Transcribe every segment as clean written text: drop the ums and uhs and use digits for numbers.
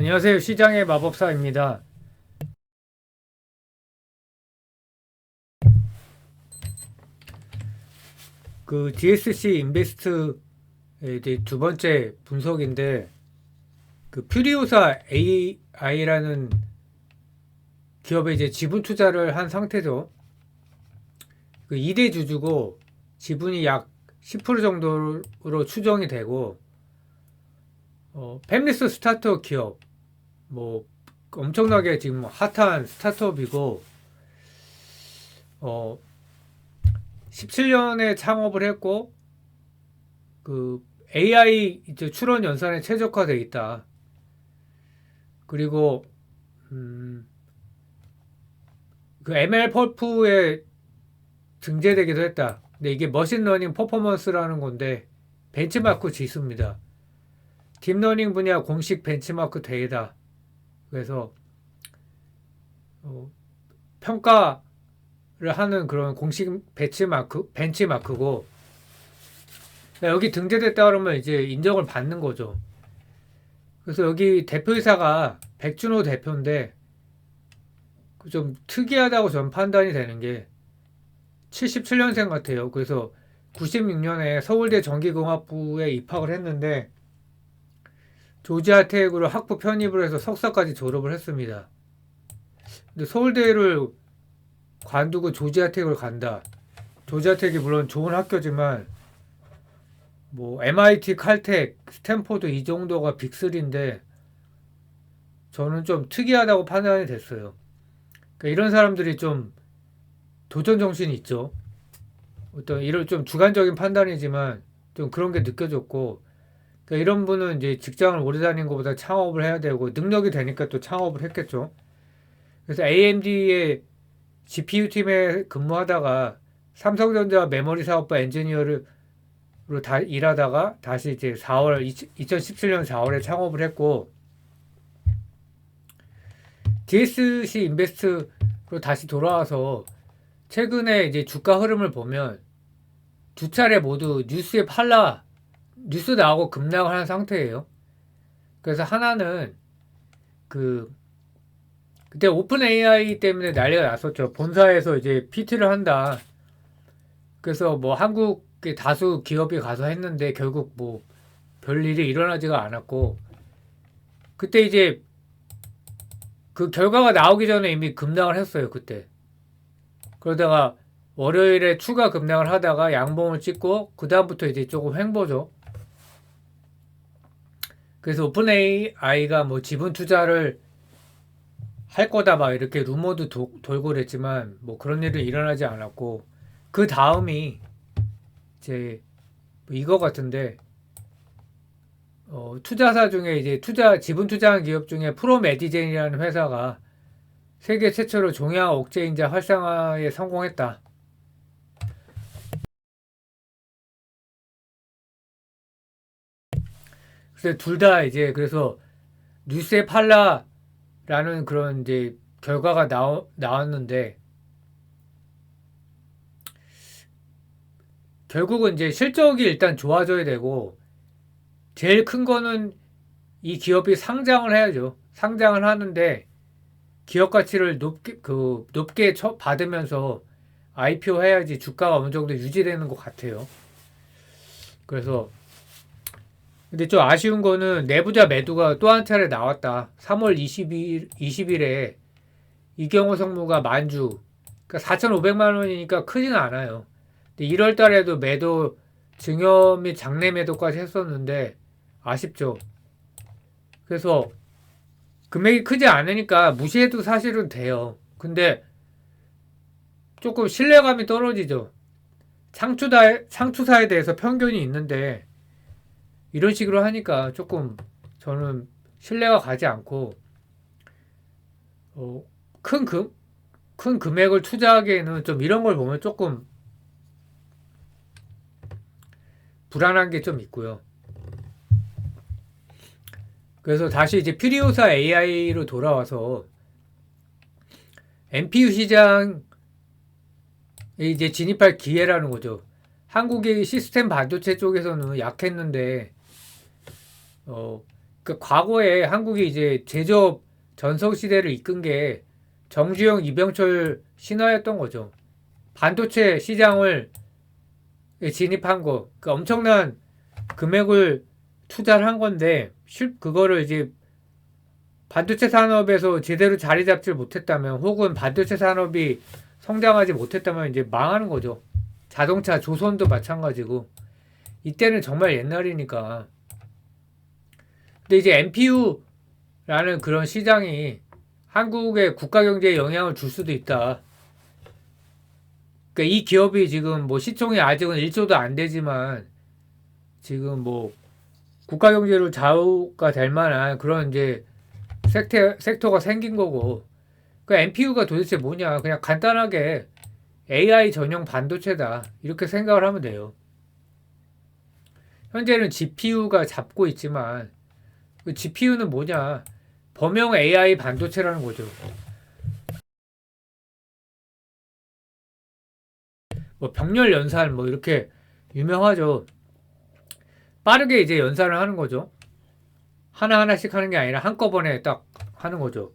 안녕하세요. 시장의 마법사입니다. 그 DSC 인베스트의 이제 두 번째 분석인데 그 퓨리오사 AI라는 기업에 이제 지분 투자를 한 상태죠. 그 2대 주주고 지분이 약 10% 정도로 추정이 되고 팹리스 스타트업 기업 뭐 엄청나게 지금 핫한 스타트업이고 어 17년에 창업을 했고 그 AI 이제 출원 연산에 최적화되어 있다. 그리고 음, 그 ML 펄프에 등재되기도 했다. 근데 이게 머신러닝 퍼포먼스라는 건데 벤치마크 지수입니다. 딥러닝 분야 공식 벤치마크 대회다. 그래서 어, 평가를 하는 그런 공식 벤치마크고 여기 등재됐다 그러면 이제 인정을 받는 거죠. 그래서 여기 대표이사가 백준호 대표인데 좀 특이하다고 전 판단이 되는 게 77년생 같아요. 그래서 96년에 서울대 전기공학부에 입학을 했는데 조지아 테크로 학부 편입을 해서 석사까지 졸업을 했습니다. 근데 서울대를 관두고 조지아 테크를 간다. 조지아 테크이 물론 좋은 학교지만 뭐 MIT, 칼텍, 스탠포드 이 정도가 빅3인데 저는 좀 특이하다고 판단이 됐어요. 그러니까 이런 사람들이 좀 도전 정신이 있죠. 어떤 이런 좀 주관적인 판단이지만 좀 그런 게 느껴졌고 그러니까 이런 분은 이제 직장을 오래 다닌 것보다 창업을 해야 되고 능력이 되니까 또 창업을 했겠죠. 그래서 AMD의 GPU 팀에 근무하다가 삼성전자 메모리 사업부 엔지니어로 다 일하다가 다시 이제 2017년 4월에 창업을 했고 DSC 인베스트로 다시 돌아와서 최근에 이제 주가 흐름을 보면 두 차례 모두 뉴스 나오고 급락을 한 상태예요. 그래서 하나는 그 그때 오픈 AI 때문에 난리가 났었죠. 본사에서 이제 PT를 한다. 그래서 뭐 한국의 다수 기업이 가서 했는데 결국 뭐 별일이 일어나지가 않았고 그때 이제 그 결과가 나오기 전에 이미 급락을 했어요. 그때. 그러다가 월요일에 추가 급락을 하다가 양봉을 찍고 그 다음부터 이제 조금 횡보죠. 그래서 오픈 AI가 뭐 지분 투자를 할 거다 막 이렇게 루머도 돌고 그랬지만 뭐 그런 일은 일어나지 않았고 그 다음이 이제 뭐 이거 같은데 투자사 중에 이제 지분 투자한 기업 중에 프로메디젠이라는 회사가 세계 최초로 종양 억제인자 활성화에 성공했다. 그래서 둘 다 이제 그래서 뉴스에 팔라라는 그런 이제 결과가 나왔는데 결국은 이제 실적이 일단 좋아져야 되고 제일 큰 거는 이 기업이 상장을 해야죠. 상장을 하는데 기업 가치를 높게 받으면서 IPO 해야지 주가가 어느 정도 유지되는 것 같아요. 그래서 근데 좀 아쉬운 거는 내부자 매도가 또 한 차례 나왔다. 3월 20일에 이경호 성무가 만주 그러니까 4,500만 원이니까 크지는 않아요. 근데 1월 달에도 매도 증여 및 장내 매도까지 했었는데 아쉽죠. 그래서 금액이 크지 않으니까 무시해도 사실은 돼요. 근데 조금 신뢰감이 떨어지죠. 상추사에 대해서 편견이 있는데 이런 식으로 하니까 조금 저는 신뢰가 가지 않고 어, 큰, 금, 큰 금액을 투자하기에는 좀 이런 걸 보면 조금 불안한 게 좀 있고요. 그래서 다시 이제 퓨리오사 AI로 돌아와서 NPU 시장에 이제 진입할 기회라는 거죠. 한국의 시스템 반도체 쪽에서는 약했는데 그 과거에 한국이 이제 제조업 전성 시대를 이끈 게 정주영, 이병철 신화였던 거죠. 반도체 시장을 진입한 거, 엄청난 금액을 투자를 한 건데, 그거를 이제 반도체 산업에서 제대로 자리 잡지 못했다면, 혹은 반도체 산업이 성장하지 못했다면 이제 망하는 거죠. 자동차, 조선도 마찬가지고. 이때는 정말 옛날이니까. 근데 이제 MPU라는 그런 시장이 한국의 국가 경제에 영향을 줄 수도 있다. 그러니까 이 기업이 지금 뭐 시총이 아직은 1조도 안 되지만 지금 뭐 국가 경제로 좌우가 될 만한 그런 이제 섹터가 생긴 거고. 그 MPU가 도대체 뭐냐? 그냥 간단하게 AI 전용 반도체다. 이렇게 생각을 하면 돼요. 현재는 GPU가 잡고 있지만 그 GPU는 뭐냐? 범용 AI 반도체라는 거죠. 뭐 병렬 연산 뭐 이렇게 유명하죠. 빠르게 이제 연산을 하는 거죠. 하나하나씩 하는 게 아니라 한꺼번에 딱 하는 거죠.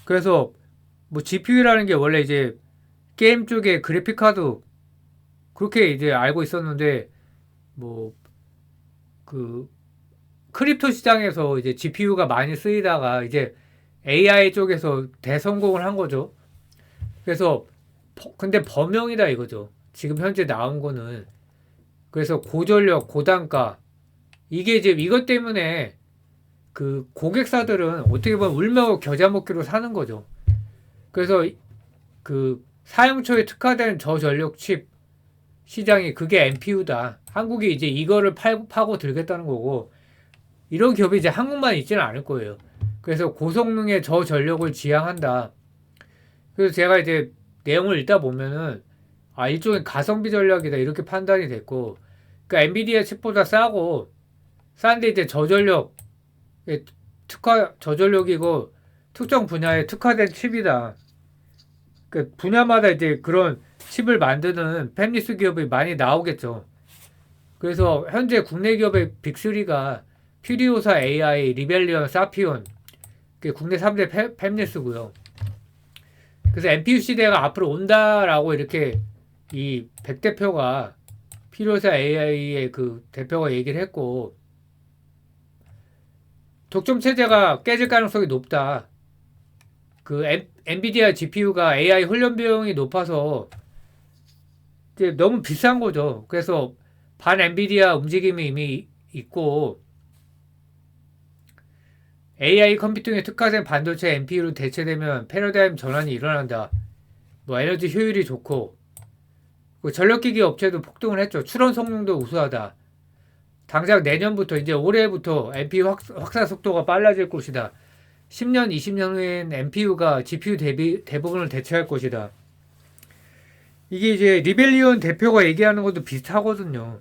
그래서 뭐 GPU라는 게 원래 이제 게임 쪽에 그래픽 카드 그렇게 이제 알고 있었는데 뭐 그 크립토 시장에서 이제 GPU가 많이 쓰이다가 이제 AI 쪽에서 대성공을 한 거죠. 그래서 근데 범용이다 이거죠. 지금 현재 나온 거는. 그래서 고전력, 고단가 이게 이제 이것 때문에 그 고객사들은 어떻게 보면 울며 겨자 먹기로 사는 거죠. 그래서 그 사용처에 특화된 저전력 칩 시장이 그게 MPU다. 한국이 이제 이거를 파고 들겠다는 거고 이런 기업이 이제 한국만 있지는 않을 거예요. 그래서 고성능의 저전력을 지향한다. 그래서 제가 이제 내용을 읽다 보면은 일종의 가성비 전략이다 이렇게 판단이 됐고 그러니까 엔비디아 칩보다 싸고 싼데 이제 저전력 저전력이고 특정 분야에 특화된 칩이다. 그 분야마다 이제 그런 칩을 만드는 팹리스 기업이 많이 나오겠죠. 그래서 현재 국내 기업의 빅3가 퓨리오사 AI, 리벨리온, 사피온 국내 3대 팹리스고요. 그래서 MPU 시대가 앞으로 온다라고 이렇게 이 백 대표가 퓨리오사 AI의 그 대표가 얘기를 했고 독점 체제가 깨질 가능성이 높다. 그 엔비디아 GPU가 AI 훈련 비용이 높아서 이제 너무 비싼 거죠. 그래서 반 엔비디아 움직임이 이미 있고 AI 컴퓨팅에 특화된 반도체 NPU로 대체되면 패러다임 전환이 일어난다. 뭐 에너지 효율이 좋고 전력기기 업체도 폭등을 했죠. 출원 성능도 우수하다. 당장 내년부터 이제 올해부터 NPU 확산 속도가 빨라질 것이다. 10년, 20년 후엔 NPU가 GPU 대부분을 대체할 것이다. 이게 이제 리벨리온 대표가 얘기하는 것도 비슷하거든요.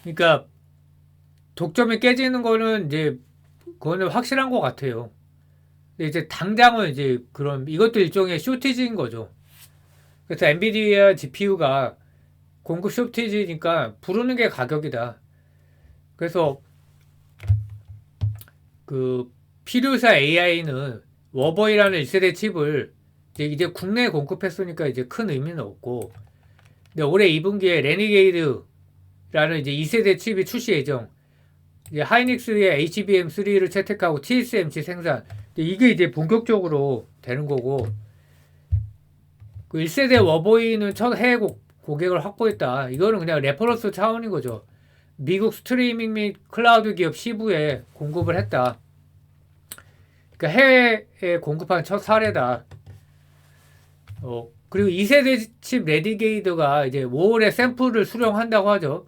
그러니까 독점이 깨지는 거는 이제 그거는 확실한 것 같아요. 근데 이제 당장은 이제 그런 이것도 일종의 쇼티지인 거죠. 그래서 엔비디아 GPU가 공급 쇼티지니까 부르는 게 가격이다. 그래서 그 필요사 AI는 워버이라는 1세대 칩을 이제 국내에 공급했으니까 이제 큰 의미는 없고 근데 올해 2분기에 레니게이드라는 이제 2세대 칩이 출시 예정. 이제 하이닉스의 HBM3를 채택하고 TSMC 생산. 이게 이제 본격적으로 되는 거고 그 1세대 워버이는 첫 해외 고객을 확보했다. 이거는 그냥 레퍼런스 차원인 거죠. 미국 스트리밍 및 클라우드 기업 시부에 공급을 했다. 그러니까 해외에 공급한 첫 사례다. 그리고 2세대 칩 레디게이드가 이제 5월에 샘플을 수령한다고 하죠.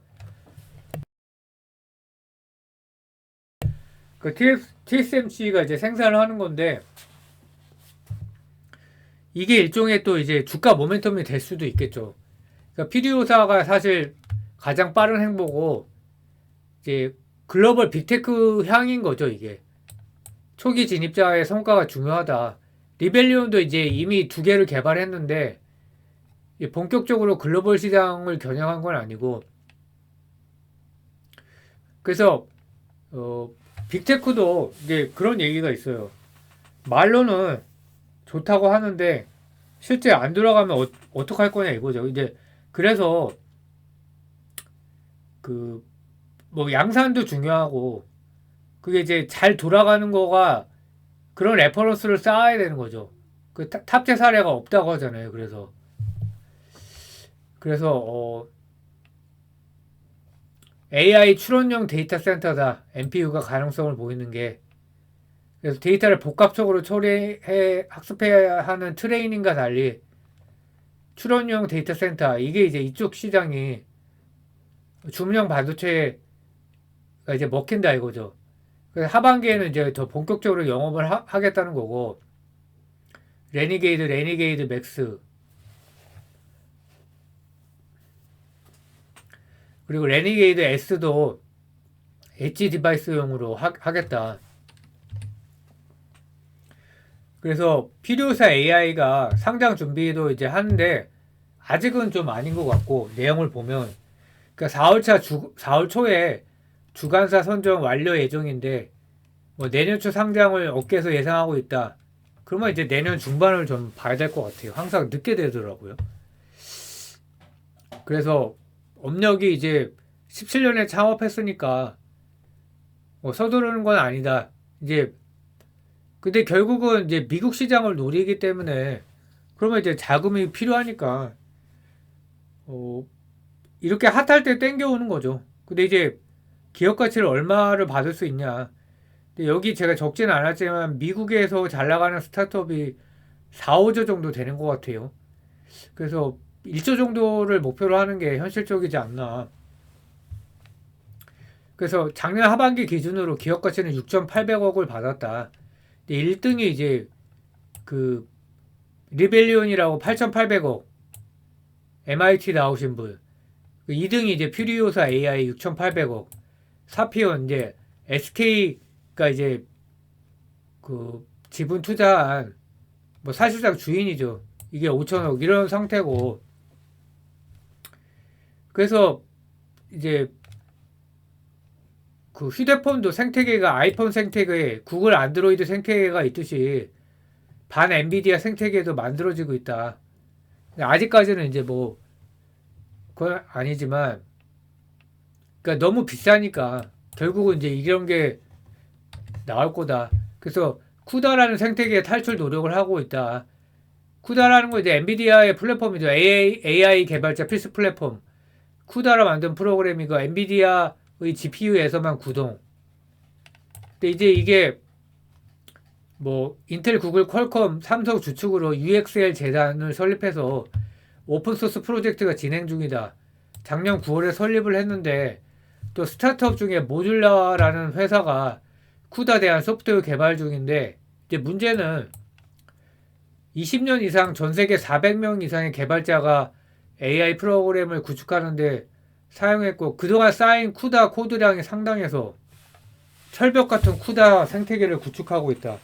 그 TSMC가 이제 생산을 하는 건데 이게 일종의 또 이제 주가 모멘텀이 될 수도 있겠죠. 그러니까 PDO사가 사실 가장 빠른 행보고 이제 글로벌 빅테크 향인 거죠, 이게. 초기 진입자의 성과가 중요하다. 리벨리온도 이제 이미 2개를 개발했는데 본격적으로 글로벌 시장을 겨냥한 건 아니고 그래서 어, 빅테크도 이제 그런 얘기가 있어요. 말로는 좋다고 하는데 실제 안 돌아가면 어떡할 거냐 이거죠. 이제 그래서 그 뭐 양산도 중요하고 그게 이제 잘 돌아가는 거가 그런 레퍼런스를 쌓아야 되는 거죠. 그 탑재 사례가 없다고 하잖아요. 그래서 AI 추론용 데이터 센터다. NPU가 가능성을 보이는 게 그래서 데이터를 복합적으로 처리해 학습해야 하는 트레이닝과 달리 추론용 데이터 센터 이게 이제 이쪽 시장이 주문형 반도체가 이제 먹힌다 이거죠. 그래서 하반기에는 이제 더 본격적으로 영업을 하겠다는 거고 레니게이드 맥스 그리고 레니게이드 S도 엣지 디바이스용으로 하겠다. 그래서 피리오사 AI가 상장 준비도 이제 하는데 아직은 좀 아닌 것 같고 내용을 보면 그러니까 4월 초에 주간사 선정 완료 예정인데 뭐 내년 초 상장을 업계에서 예상하고 있다. 그러면 이제 내년 중반을 좀 봐야 될 것 같아요. 항상 늦게 되더라고요. 그래서 업력이 이제 17년에 창업했으니까 뭐 서두르는 건 아니다. 이제 근데 결국은 이제 미국 시장을 노리기 때문에 그러면 이제 자금이 필요하니까 어, 이렇게 핫할 때 땡겨오는 거죠. 근데 이제 기업 가치를 얼마를 받을 수 있냐. 근데 여기 제가 적지는 않았지만 미국에서 잘 나가는 스타트업이 4, 5조 정도 되는 것 같아요. 그래서 1조 정도를 목표로 하는 게 현실적이지 않나. 그래서 작년 하반기 기준으로 기업 가치는 6,800억을 받았다. 1등이 이제 그 리벨리온이라고 8,800억 MIT 나오신 분. 2등이 이제 퓨리오사 AI 6,800억. 사피온 이제 SK가 이제 그 지분 투자한 뭐 사실상 주인이죠. 이게 5천억 이런 상태고. 그래서 이제 그 휴대폰도 생태계가 아이폰 생태계, 구글 안드로이드 생태계가 있듯이 반 엔비디아 생태계도 만들어지고 있다. 아직까지는 이제 뭐 그건 아니지만 그러니까 너무 비싸니까 결국은 이제 이런 게 나올 거다. 그래서 쿠다라는 생태계에 탈출 노력을 하고 있다. 쿠다라는 거 이제 엔비디아의 플랫폼이죠. AI 개발자 필수 플랫폼. 쿠다라 만든 프로그램이고 엔비디아의 GPU에서만 구동. 근데 이제 이게 뭐 인텔, 구글, 퀄컴, 삼성 주축으로 UXL 재단을 설립해서 오픈소스 프로젝트가 진행 중이다. 작년 9월에 설립을 했는데 또 스타트업 중에 모듈라라는 회사가 쿠다 대한 소프트웨어 개발 중인데 이제 문제는 20년 이상 전 세계 400명 이상의 개발자가 AI 프로그램을 구축하는데 사용했고 그동안 쌓인 쿠다 코드량이 상당해서 철벽 같은 쿠다 생태계를 구축하고 있다.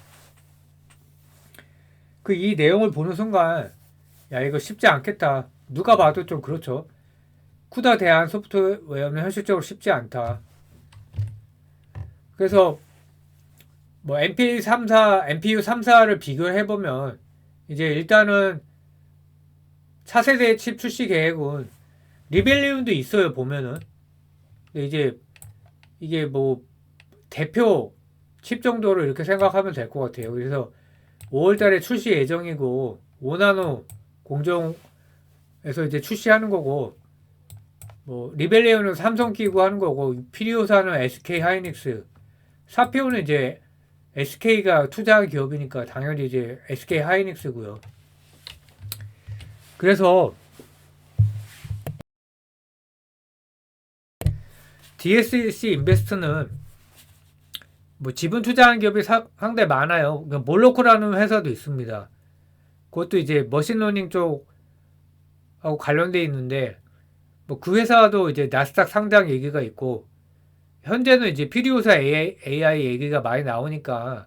그 이 내용을 보는 순간 야 이거 쉽지 않겠다. 누가 봐도 좀 그렇죠. 쿠다 대한 소프트웨어는 현실적으로 쉽지 않다. 그래서 뭐 NPU 3사를 비교해 보면 이제 일단은 차세대 칩 출시 계획은 리벨리온도 있어요 보면은. 근데 이제 이게 뭐 대표 칩 정도로 이렇게 생각하면 될 것 같아요. 그래서 5월달에 출시 예정이고 5나노 공정에서 이제 출시하는 거고 뭐 리벨리온은 삼성 끼고 하는 거고 피리오사는 SK 하이닉스 사피오는 이제 SK가 투자한 기업이니까 당연히 이제 SK 하이닉스고요. 그래서 DSC 인베스트는 뭐 지분 투자한 기업이 상당히 많아요. 그러니까 몰로코라는 회사도 있습니다. 그것도 이제 머신러닝 쪽하고 관련돼 있는데 뭐 그 회사도 이제 나스닥 상장 얘기가 있고 현재는 이제 피리오사 AI 얘기가 많이 나오니까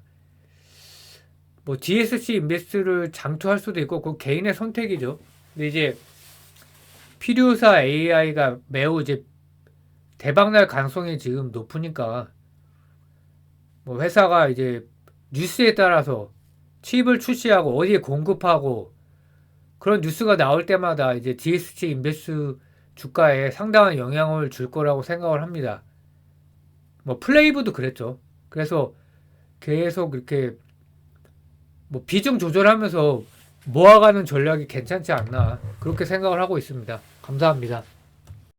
뭐 DSC 인베스트를 장투할 수도 있고 그 개인의 선택이죠. 근데 이제 피리오사 AI가 매우 이제 대박날 가능성이 지금 높으니까 뭐 회사가 이제 뉴스에 따라서 칩을 출시하고 어디에 공급하고 그런 뉴스가 나올 때마다 이제 DSG 인베스 주가에 상당한 영향을 줄 거라고 생각을 합니다. 뭐 플레이브도 그랬죠. 그래서 계속 이렇게 뭐 비중 조절하면서 모아가는 전략이 괜찮지 않나 그렇게 생각을 하고 있습니다. 감사합니다.